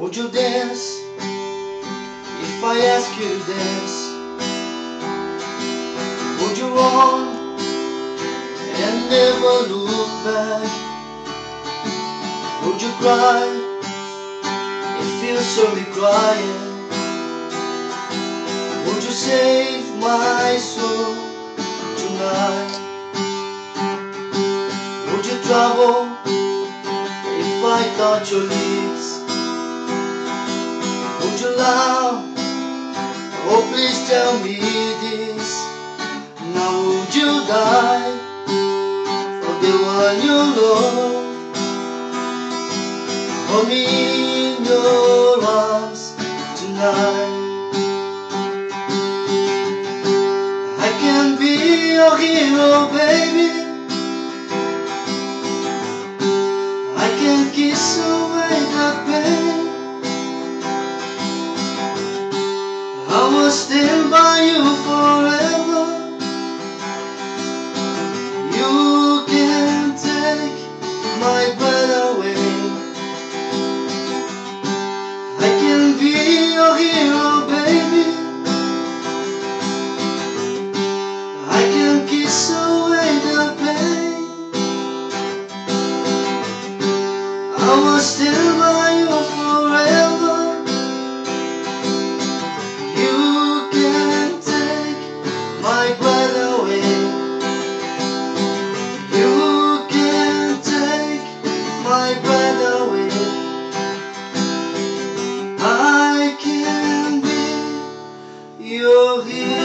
Would you dance if I ask you to dance? Would you run and never look back? Would you cry if you saw me crying? Would you save my soul tonight? Would you travel if I touch your lips? Would you laugh? Oh, please tell me this. Now would you die for the one you love? Hold me in your arms tonight. I can be your hero, baby. I can kiss away the pain. I will stand by you forever. You can take my breath away. I can be your hero, baby. I can kiss away the pain. I will stand by you forever. You can take my breath away. You can take my breath away. I can be your hero.